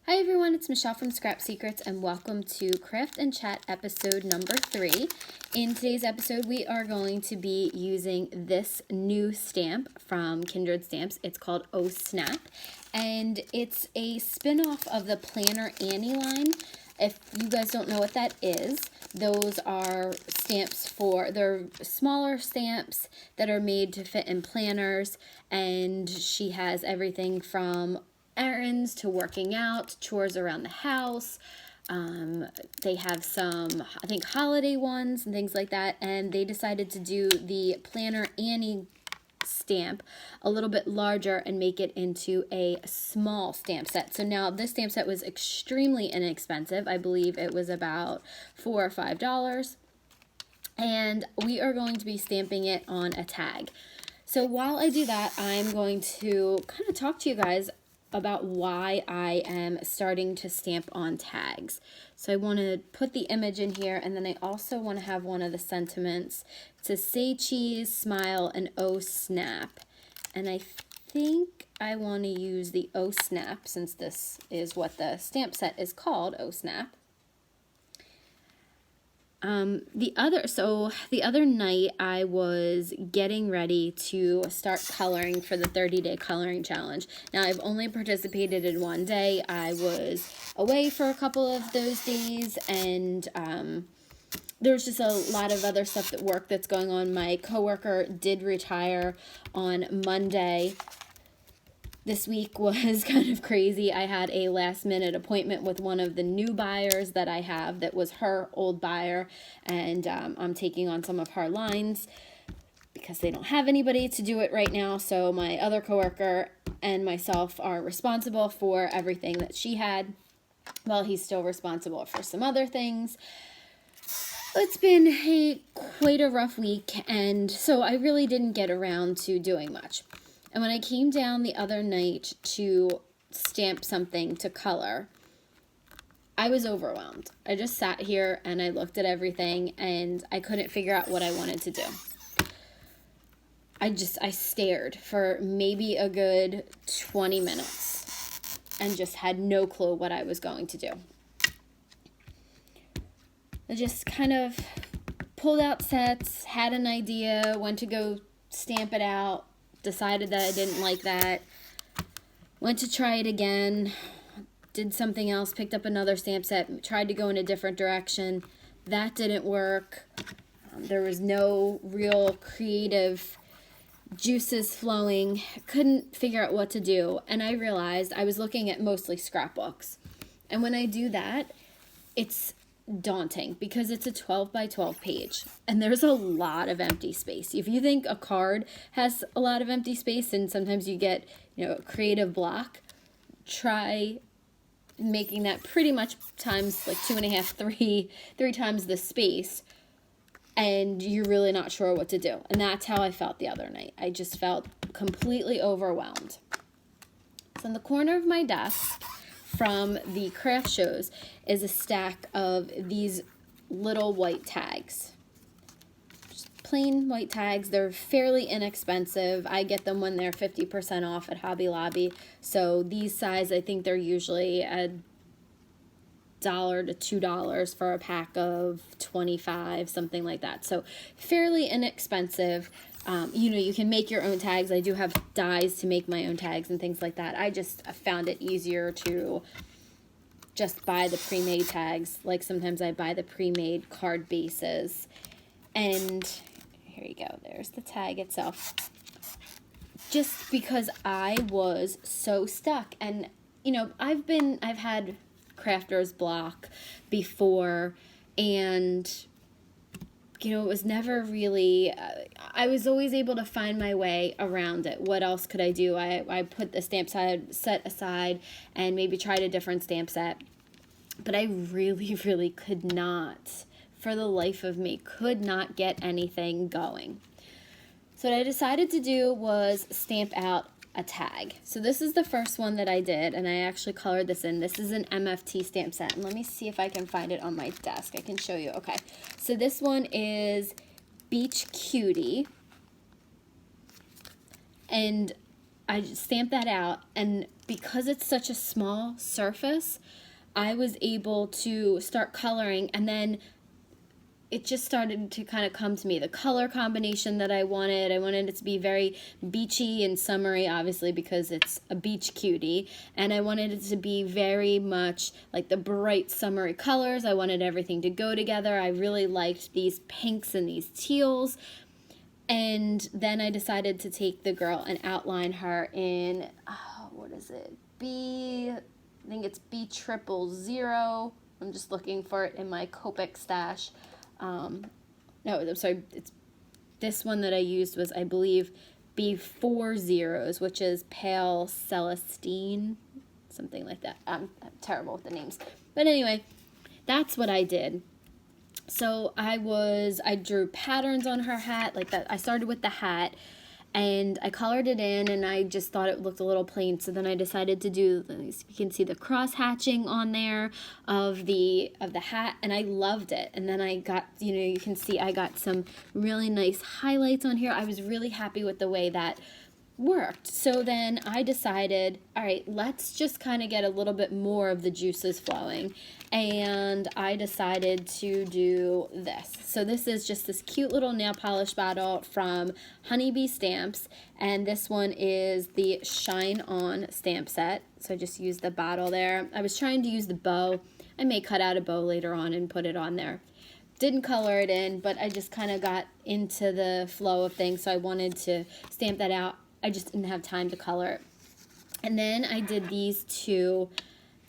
Hi everyone, it's Michelle from Scrap Secrets and welcome to Craft and Chat episode number 3. In today's episode we are going to be using this new stamp from Kindred Stamps. It's called Oh Snap and it's a spin-off of the Planner Annie line. If you guys don't know what that is, those are stamps they're smaller stamps that are made to fit in planners, and she has everything from errands to working out, chores around the house. They have some, I think, holiday ones and things like that, and they decided to do the Planner Annie stamp a little bit larger and make it into a small stamp set. So now this stamp set was extremely inexpensive. I believe it was about $4 or $5, and we are going to be stamping it on a tag. So while I do that, I'm going to kind of talk to you guys about why I am starting to stamp on tags. So I want to put the image in here, and then I also want to have one of the sentiments. It says say cheese, smile, and oh snap. And I think I want to use the oh snap since this is what the stamp set is called, oh snap. The other night I was getting ready to start coloring for the 30-day coloring challenge. Now I've only participated in one day. I was away for a couple of those days, and there's just a lot of other stuff at work that's going on. My coworker did retire on Monday. This week was kind of crazy. I had a last-minute appointment with one of the new buyers that I have that was her old buyer, and I'm taking on some of her lines because they don't have anybody to do it right now. So my other coworker and myself are responsible for everything that she had, while he's still responsible for some other things. It's been quite a rough week, and so I really didn't get around to doing much. And when I came down the other night to stamp something to color, I was overwhelmed. I just sat here and I looked at everything and I couldn't figure out what I wanted to do. I stared for maybe a good 20 minutes and just had no clue what I was going to do. I just kind of pulled out sets, had an idea, went to go stamp it out, decided that I didn't like that, went to try it again, did something else, picked up another stamp set, tried to go in a different direction. That didn't work. There was no real creative juices flowing. Couldn't figure out what to do, and I realized I was looking at mostly scrapbooks. And when I do that, it's daunting because it's a 12 by 12 page and there's a lot of empty space. If you think a card has a lot of empty space and sometimes you get, a creative block, try making that pretty much times like 2.5, three times the space, and you're really not sure what to do. And that's how I felt the other night. I just felt completely overwhelmed. So in the corner of my desk from the craft shows is a stack of these little white tags. Just plain white tags. They're fairly inexpensive. I get them when they're 50% off at Hobby Lobby. So these size, I think they're usually $1 to $2 for a pack of 25, something like that. So fairly inexpensive. You can make your own tags. I do have dies to make my own tags and things like that. I found it easier to just buy the pre-made tags. Like sometimes I buy the pre-made card bases. And here you go. There's the tag itself. Just because I was so stuck. And, I've had crafter's block before, and it was never really, I was always able to find my way around it. What else could I do? I put the stamp set aside and maybe tried a different stamp set. But I really, really could not, for the life of me, could not get anything going. So what I decided to do was stamp out a tag. So this is the first one that I did, and I actually colored this in. This is an MFT stamp set, and let me see if I can find it on my desk. I can show you. Okay, so this one is Beach Cutie, and I just stamped that out, and because it's such a small surface, I was able to start coloring, and then it just started to kind of come to me. The color combination that I wanted it to be very beachy and summery, obviously, because it's a beach cutie. And I wanted it to be very much like the bright summery colors. I wanted everything to go together. I really liked these pinks and these teals. And then I decided to take the girl and outline her in, what is it? I think it's B000. I'm just looking for it in my Copic stash. No, I'm sorry, it's this one that I used was, I believe, B40, which is Pale Celestine, something like that. I'm terrible with the names. But anyway, that's what I did. So I drew patterns on her hat, like that. I started with the hat, and I colored it in, and I just thought it looked a little plain. So then I decided to do, you can see the cross hatching on there of the hat, and I loved it. And then I got, you can see I got some really nice highlights on here. I was really happy with the way that worked. So then I decided, all right, let's just kind of get a little bit more of the juices flowing. And I decided to do this. So this is just this cute little nail polish bottle from Honeybee Stamps. And this one is the Shine On stamp set. So I just used the bottle there. I was trying to use the bow. I may cut out a bow later on and put it on there. Didn't color it in, but I just kind of got into the flow of things. So I wanted to stamp that out. I just didn't have time to color it. And then I did these two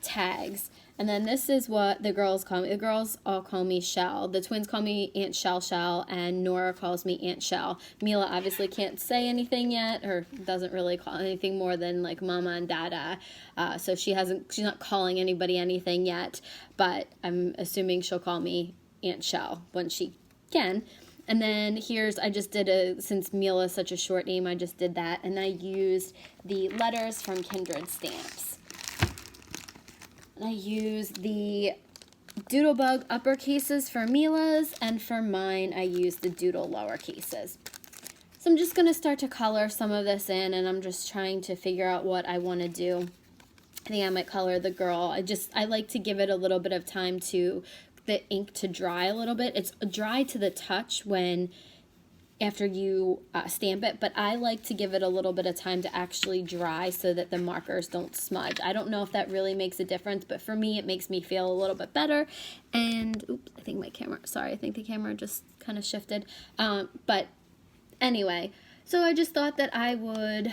tags. And then this is what the girls call me. The girls all call me Shell. The twins call me Aunt Shell, and Nora calls me Aunt Shell. Mila obviously can't say anything yet, or doesn't really call anything more than like Mama and Dada. So she's not calling anybody anything yet, but I'm assuming she'll call me Aunt Shell when she can. And then I just did since Mila is such a short name, I just did that. And I used the letters from Kindred Stamps. And I used the Doodlebug uppercases for Mila's, and for mine, I used the Doodle lowercases. So I'm just going to start to color some of this in, and I'm just trying to figure out what I want to do. I think I might color the girl. I like to give it a little bit of time to the ink to dry a little bit. It's dry to the touch after you stamp it, but I like to give it a little bit of time to actually dry so that the markers don't smudge. I don't know if that really makes a difference, but for me, it makes me feel a little bit better. And oops, I think the camera just kind of shifted. But anyway, so I just thought that I would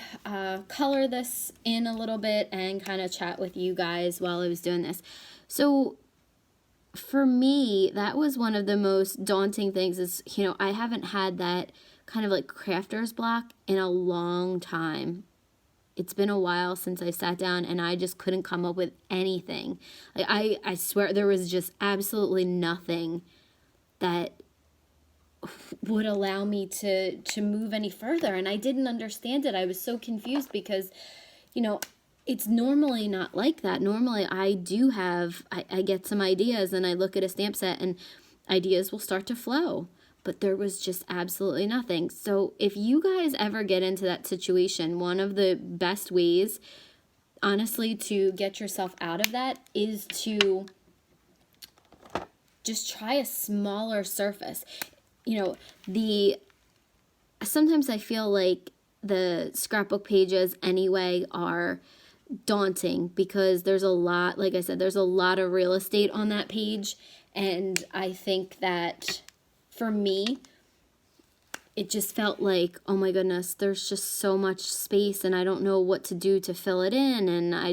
color this in a little bit and kind of chat with you guys while I was doing this. So for me, that was one of the most daunting things is, I haven't had that kind of like crafter's block in a long time. It's been a while since I sat down and I just couldn't come up with anything. Like I swear there was just absolutely nothing that would allow me to move any further. And I didn't understand it. I was so confused because, it's normally not like that. Normally I get some ideas and I look at a stamp set and ideas will start to flow, but there was just absolutely nothing. So if you guys ever get into that situation, one of the best ways, honestly, to get yourself out of that is to just try a smaller surface. Sometimes I feel like the scrapbook pages anyway are daunting because there's a lot, like I said, there's a lot of real estate on that page. And I think that for me, it just felt like, oh my goodness, there's just so much space and I don't know what to do to fill it in. And I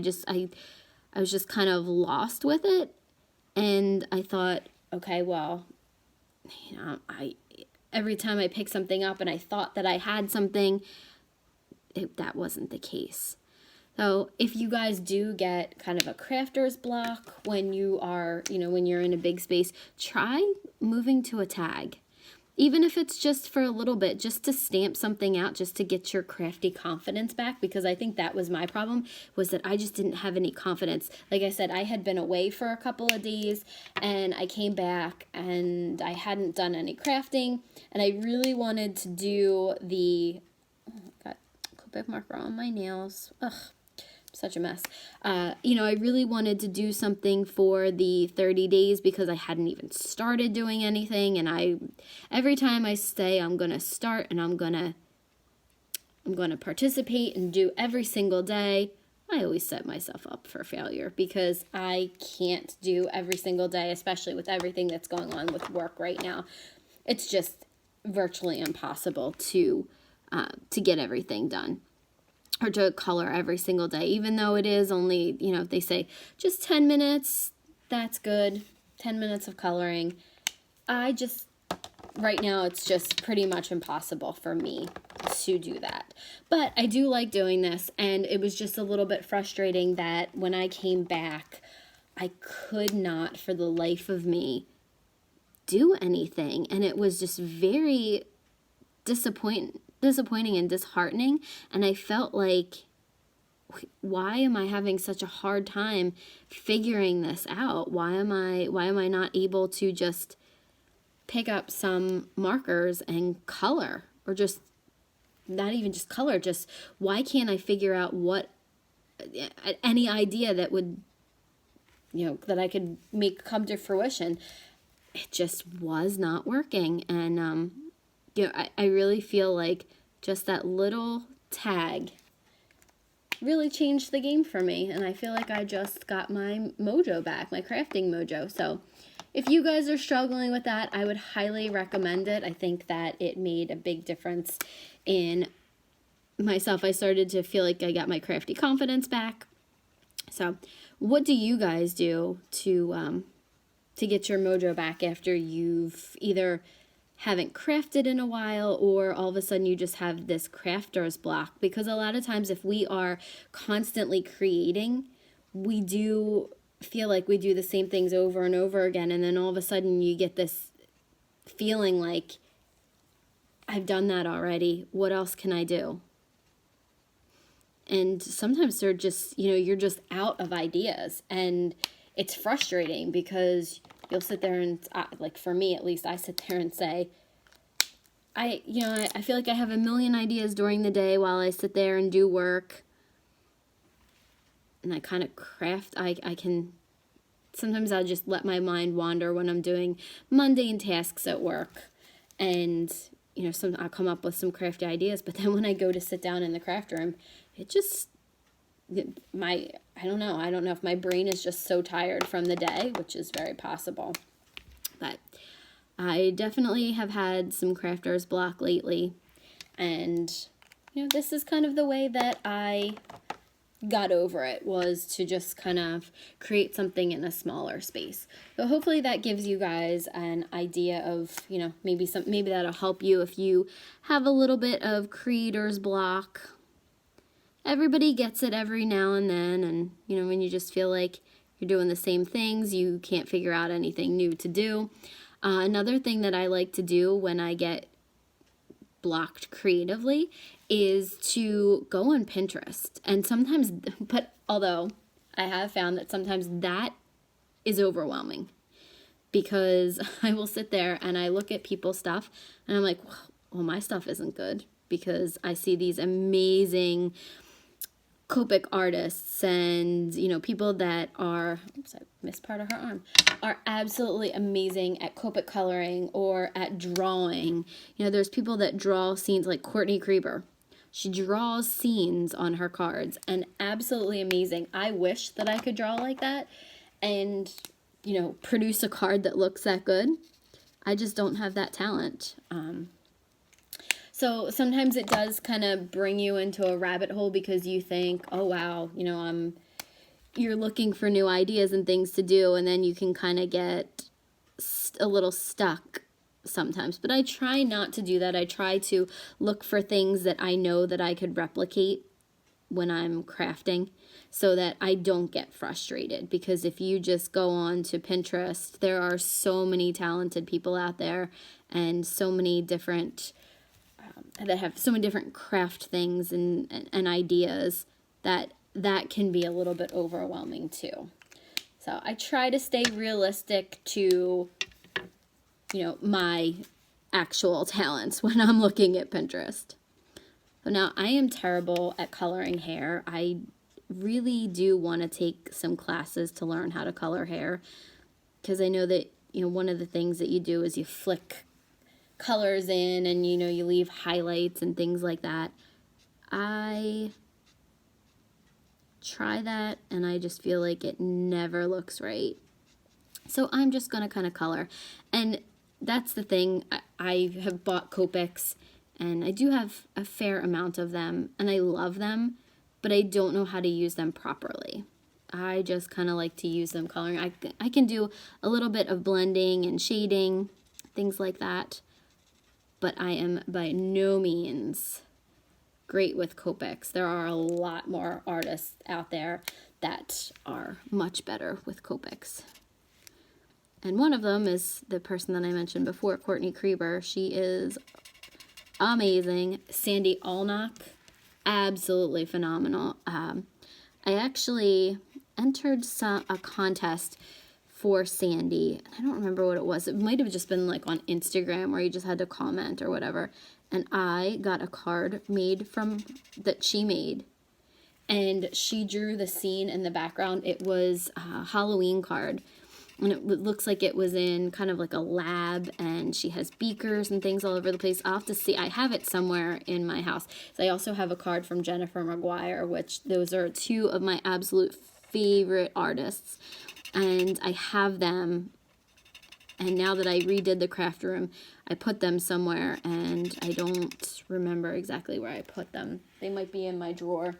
was just kind of lost with it. And I thought, okay, well, every time I pick something up and I thought that I had something, that wasn't the case. So if you guys do get kind of a crafter's block when you are, when you're in a big space, try moving to a tag. Even if it's just for a little bit, just to stamp something out, just to get your crafty confidence back, because I think that was my problem, was that I just didn't have any confidence. Like I said, I had been away for a couple of days, and I came back, and I hadn't done any crafting, and I really wanted to do got Copic marker on my nails. Ugh. such a mess. You know, I really wanted to do something for the 30 days because I hadn't even started doing anything. And every time I say I'm going to start and I'm going to participate and do every single day, I always set myself up for failure because I can't do every single day, especially with everything that's going on with work right now. It's just virtually impossible to get everything done or to color every single day, even though it is only, you know, they say just 10 minutes, that's good, 10 minutes of coloring. Right now, it's just pretty much impossible for me to do that. But I do like doing this, and it was just a little bit frustrating that when I came back, I could not, for the life of me, do anything. And it was just very disappointing and disheartening. And I felt like, why am I having such a hard time figuring this out? Why am I not able to just pick up some markers and color, or just not even just color, just why can't I figure out any idea that would, you know, that I could make come to fruition? It just was not working. And you know, I really feel like just that little tag really changed the game for me, and I feel like I just got my mojo back, my crafting mojo. So if you guys are struggling with that, I would highly recommend it. I think that it made a big difference in myself. I started to feel like I got my crafty confidence back. So what do you guys do to get your mojo back after you've either haven't crafted in a while, or all of a sudden you just have this crafter's block? Because a lot of times if we are constantly creating, we do feel like we do the same things over and over again, and then all of a sudden you get this feeling like, I've done that already, what else can I do? And sometimes they're just, you know, you're just out of ideas, and it's frustrating because you'll sit there and, like for me at least, I sit there and say, I feel like I have a million ideas during the day while I sit there and do work. And I kind of craft, sometimes I'll just let my mind wander when I'm doing mundane tasks at work. And, you know, I'll come up with some crafty ideas, but then when I go to sit down in the craft room, I don't know if my brain is just so tired from the day, which is very possible. But I definitely have had some crafter's block lately. And, you know, this is kind of the way that I got over it, was to just kind of create something in a smaller space. So hopefully that gives you guys an idea of, you know, maybe that'll help you if you have a little bit of creator's block. Everybody gets it every now and then, and, you know, when you just feel like you're doing the same things, you can't figure out anything new to do. Another thing that I like to do when I get blocked creatively is to go on Pinterest. And sometimes, but although I have found that sometimes that is overwhelming, because I will sit there and I look at people's stuff and I'm like, well, my stuff isn't good, because I see these amazing Copic artists and, you know, people that are, oops, I missed part of her arm, are absolutely amazing at Copic coloring or at drawing. You know, there's people that draw scenes like Courtney Krieber. She draws scenes on her cards, and absolutely amazing. I wish that I could draw like that and, you know, produce a card that looks that good. I just don't have that talent. So sometimes it does kind of bring you into a rabbit hole, because you think, oh wow, you know, you're looking for new ideas and things to do, and then you can kind of get a little stuck sometimes. But I try not to do that. I try to look for things that I know that I could replicate when I'm crafting, so that I don't get frustrated. Because if you just go on to Pinterest, there are so many talented people out there, and so many different that have so many different craft things and ideas that can be a little bit overwhelming too. So I try to stay realistic to, you know, my actual talents when I'm looking at Pinterest. So now I am terrible at coloring hair. I really do want to take some classes to learn how to color hair, because I know that, you know, one of the things that you do is you flick colors in and, you know, you leave highlights and things like that. I try that and I just feel like it never looks right. So I'm just going to kind of color. And that's the thing. I have bought Copics and I do have a fair amount of them and I love them, but I don't know how to use them properly. I just kind of like to use them coloring. I can do a little bit of blending and shading, things like that, but I am by no means great with Copics. There are a lot more artists out there that are much better with Copics. And one of them is the person that I mentioned before, Courtney Krieber. She is amazing. Sandy Allnock, absolutely phenomenal. I actually entered a contest for Sandy. I don't remember what it was. It might have just been like on Instagram where you just had to comment or whatever. And I got a card made that she made. And she drew the scene in the background. It was a Halloween card. And it looks like it was in kind of like a lab, and she has beakers and things all over the place. I'll have to see. I have it somewhere in my house. So I also have a card from Jennifer Maguire, which those are two of my absolute favorite artists. And I have them. And now that I redid the craft room, I put them somewhere, and I don't remember exactly where I put them. They might be in my drawer.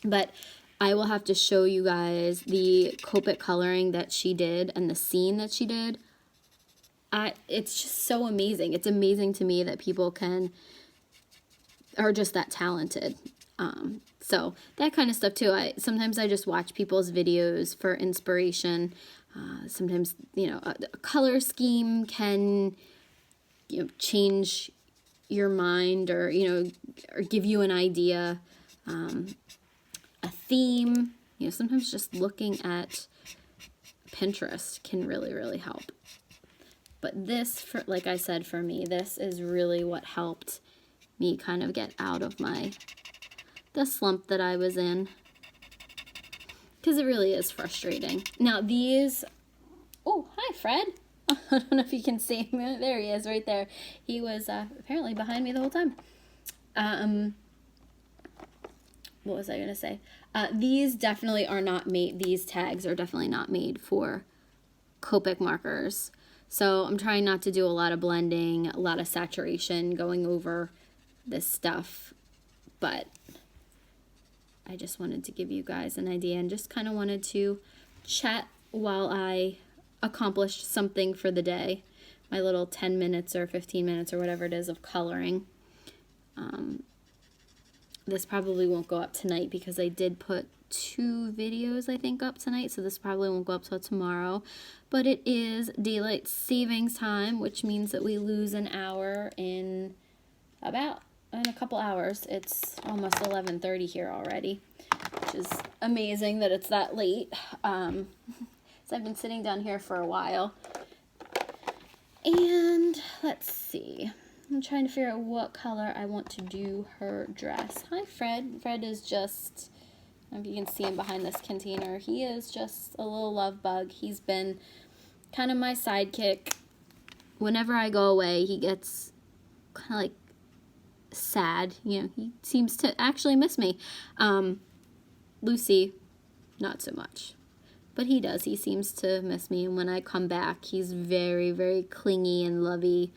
But I will have to show you guys the Copic coloring that she did and the scene that she did. It's just so amazing. It's amazing to me that people are just that talented. So that kind of stuff too. Sometimes I just watch people's videos for inspiration. Sometimes, you know, a color scheme can, you know, change your mind or, you know, or give you an idea. A theme, you know, sometimes just looking at Pinterest can really, really help. But this, like I said, for me, this is really what helped me kind of get out of the slump that I was in. Because it really is frustrating. Now these, oh, hi Fred. I don't know if you can see him. There he is right there. He was apparently behind me the whole time. What was I going to say? These definitely are not made, these tags are definitely not made for Copic markers. So I'm trying not to do a lot of blending, a lot of saturation going over this stuff. But I just wanted to give you guys an idea and just kind of wanted to chat while I accomplished something for the day. My little 10 minutes or 15 minutes or whatever it is of coloring. This probably won't go up tonight because I did put 2 videos, I think, up tonight. So this probably won't go up till tomorrow. But it is daylight savings time, which means that we lose an hour in a couple hours. It's almost 11:30 here already, which is amazing that it's that late. So I've been sitting down here for a while. And let's see. I'm trying to figure out what color I want to do her dress. Hi, Fred. Fred is just, I don't know if you can see him behind this container. He is just a little love bug. He's been kind of my sidekick. Whenever I go away, he gets kind of like sad. You know, he seems to actually miss me. Lucy, not so much. But he does. He seems to miss me. And when I come back, he's very, very clingy and lovey.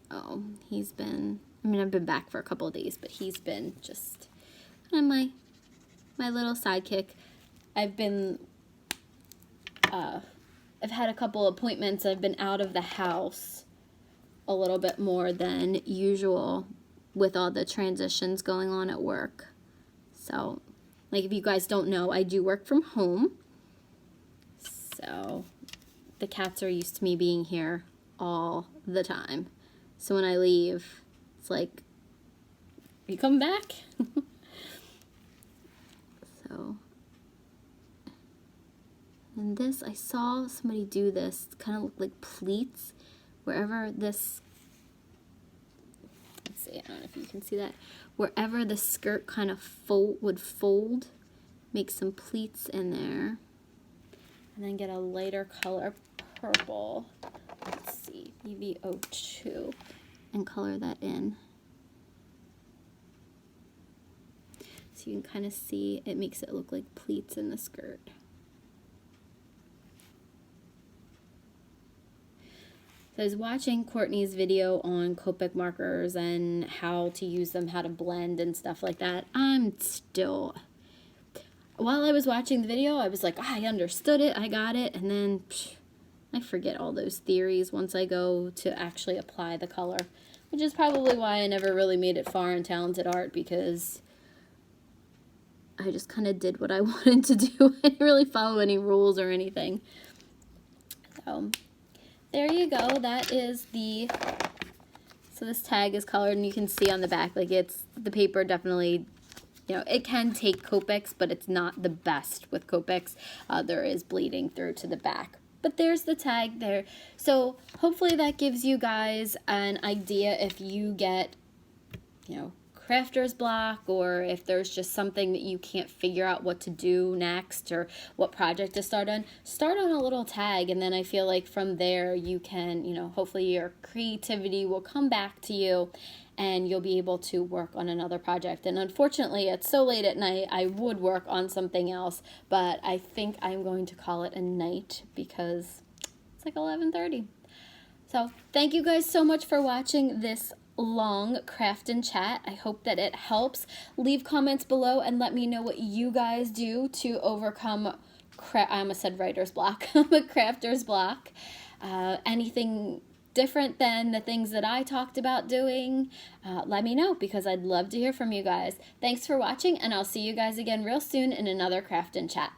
So he's been, I mean, I've been back for a couple of days, but he's been just kind of my little sidekick. I've had a couple appointments. I've been out of the house a little bit more than usual with all the transitions going on at work. So, like, if you guys don't know, I do work from home. So the cats are used to me being here all the time. So when I leave, it's like, are you coming back? So, and this, I saw somebody do this, kind of look like pleats, wherever this, let's see, I don't know if you can see that, wherever the skirt kind of would fold, make some pleats in there, and then get a lighter color purple, let's see, BV02, and color that in. So you can kind of see it makes it look like pleats in the skirt. So I was watching Courtney's video on Copic markers and how to use them, how to blend and stuff like that. While I was watching the video, I was like, I understood it, I got it, and then I forget all those theories once I go to actually apply the color, which is probably why I never really made it far in Talented Art, because I just kind of did what I wanted to do. I didn't really follow any rules or anything. So there you go. That is so this tag is colored, and you can see on the back, like the paper definitely, it can take Copics, but it's not the best with Copics. There is bleeding through to the back. But there's the tag there. So hopefully that gives you guys an idea if you get, crafter's block, or if there's just something that you can't figure out what to do next or what project to start on a little tag, and then I feel like from there you can, hopefully your creativity will come back to you and you'll be able to work on another project. And unfortunately, it's so late at night, I would work on something else, but I think I'm going to call it a night because it's like 11:30. So thank you guys so much for watching this long craft and chat. I hope that it helps. Leave comments below and let me know what you guys do to overcome I almost said writer's block, but crafter's block. Anything different than the things that I talked about doing, let me know, because I'd love to hear from you guys. Thanks for watching, and I'll see you guys again real soon in another craft and chat.